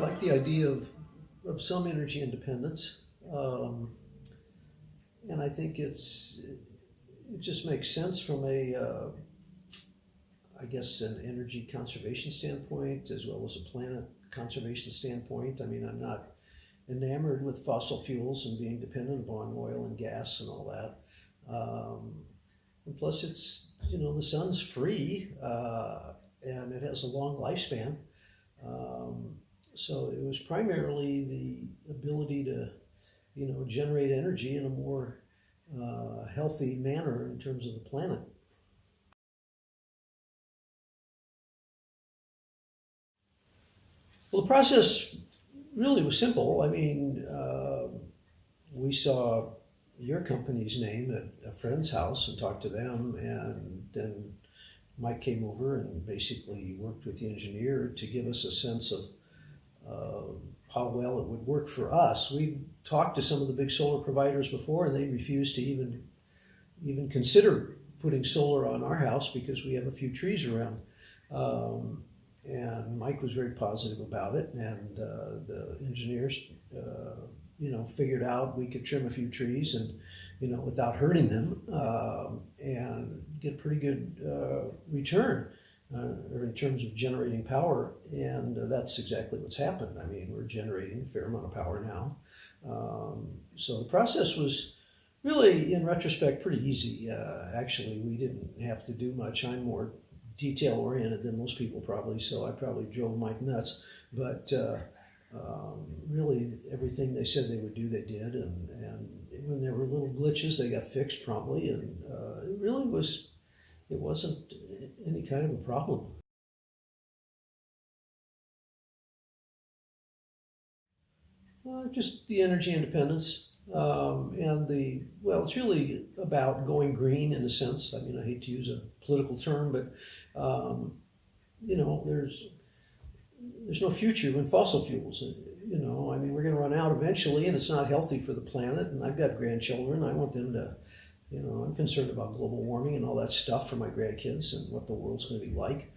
like the idea of some energy independence, and I think it just makes sense from I guess, an energy conservation standpoint as well as a planet conservation standpoint. I mean, I'm not enamored with fossil fuels and being dependent upon oil and gas and all that. And plus, it's the sun's free and it has a long lifespan. So it was primarily the ability to generate energy in a more healthy manner in terms of the planet. Well, the process really was simple. I mean, we saw your company's name at a friend's house and talked to them, and then Mike came over and basically worked with the engineer to give us a sense of how well it would work for us. We talked to some of the big solar providers before, and they refused to even consider putting solar on our house because we have a few trees around. And Mike was very positive about it, and the engineers, figured out we could trim a few trees and, without hurting them, and get a pretty good return in terms of generating power. And that's exactly what's happened. I mean, we're generating a fair amount of power now. So the process was really, in retrospect, pretty easy. Actually, we didn't have to do much. I'm more detail-oriented than most people probably, so I probably drove Mike nuts. But really, everything they said they would do, they did. And when there were little glitches, they got fixed promptly. And it wasn't any kind of a problem. Just the energy independence. It's really about going green in a sense. I mean, I hate to use a political term, but there's no future in fossil fuels. I mean, we're going to run out eventually, and it's not healthy for the planet. And I've got grandchildren. I want them to, I'm concerned about global warming and all that stuff for my grandkids and what the world's going to be like.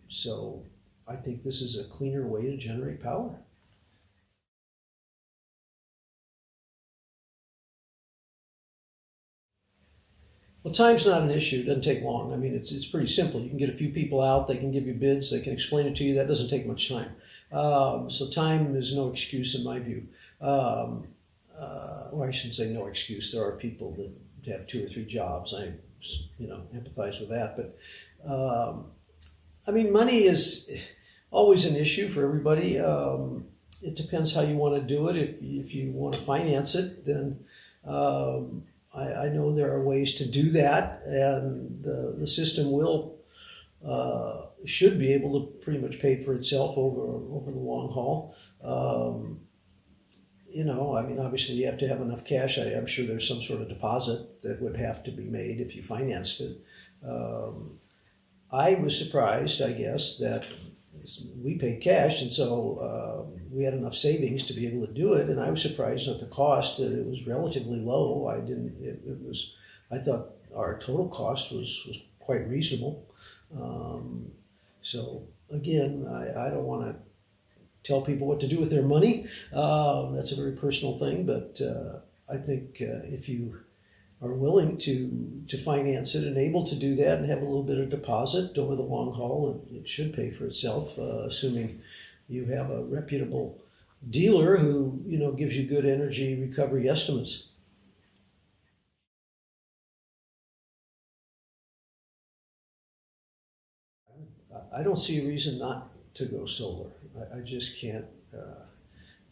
So I think this is a cleaner way to generate power. Well, time's not an issue. It doesn't take long. I mean, it's pretty simple. You can get a few people out. They can give you bids. They can explain it to you. That doesn't take much time. So time is no excuse in my view. Or I shouldn't say no excuse. There are people that have 2 or 3 jobs. I, empathize with that. But I mean, money is always an issue for everybody. It depends how you want to do it. If you want to finance it, then I know there are ways to do that, and the system should be able to pretty much pay for itself over the long haul. I mean, obviously you have to have enough cash. I'm sure there's some sort of deposit that would have to be made if you financed it. I was surprised, I guess, that we paid cash, and so we had enough savings to be able to do it. And I was surprised at the cost. It was relatively low. I thought our total cost was quite reasonable. So again, I don't want to tell people what to do with their money. That's a very personal thing, but I think if you are willing to finance it and able to do that and have a little bit of deposit over the long haul, it should pay for itself, assuming you have a reputable dealer who gives you good energy recovery estimates. I don't see a reason not to go solar. I just can't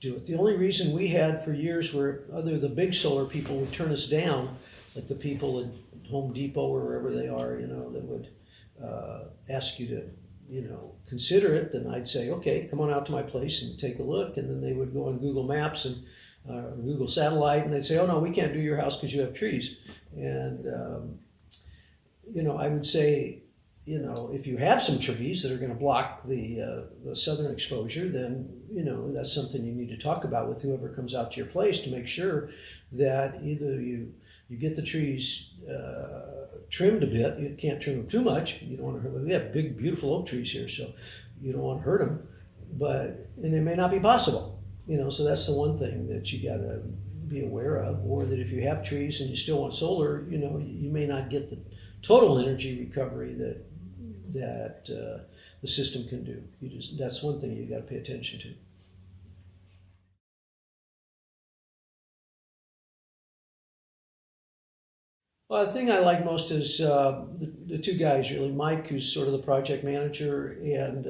do it. The only reason we had for years were the big solar people would turn us down, like the people at Home Depot or wherever they are, that would ask you to, consider it. Then I'd say, okay, come on out to my place and take a look. And then they would go on Google Maps and Google Satellite, and they'd say, oh no, we can't do your house because you have trees. And I would say, if you have some trees that are going to block the southern exposure, then, that's something you need to talk about with whoever comes out to your place to make sure that either you get the trees trimmed a bit. You can't trim them too much. You don't want to hurt them. We have big, beautiful oak trees here, so you don't want to hurt them. and it may not be possible, so that's the one thing that you got to be aware of, or that if you have trees and you still want solar, you may not get the total energy recovery that the system can do. That's one thing you got to pay attention to. Well, the thing I like most is the two guys, really. Mike, who's sort of the project manager, and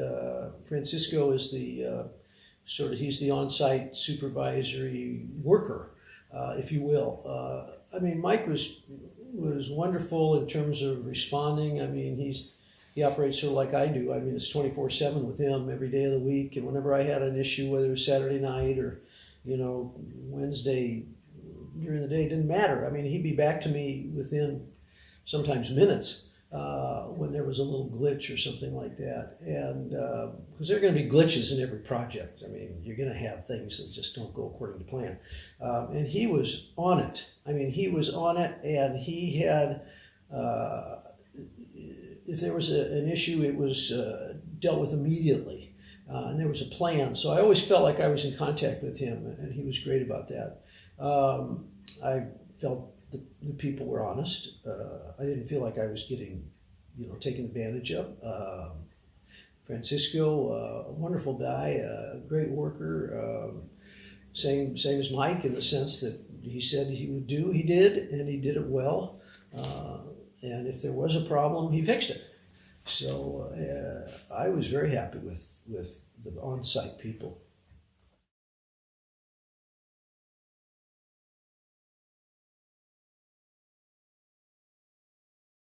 Francisco is he's the on-site supervisory worker, if you will. Mike was wonderful in terms of responding. He operates sort of like I do. It's 24/7 with him every day of the week, and whenever I had an issue, whether it was Saturday night or Wednesday during the day, it didn't matter. He'd be back to me within sometimes minutes when there was a little glitch or something like that. And because there are going to be glitches in every project. You're going to have things that just don't go according to plan. And he was on it. He was on it, and he had, if there was an issue, it was dealt with immediately. And there was a plan. So I always felt like I was in contact with him, and he was great about that. I felt the people were honest. I didn't feel like I was getting, taken advantage of. Francisco, a wonderful guy, a great worker. Same as Mike, in the sense that he said he would do, he did, and he did it well. And if there was a problem, he fixed it. So I was very happy with the on-site people.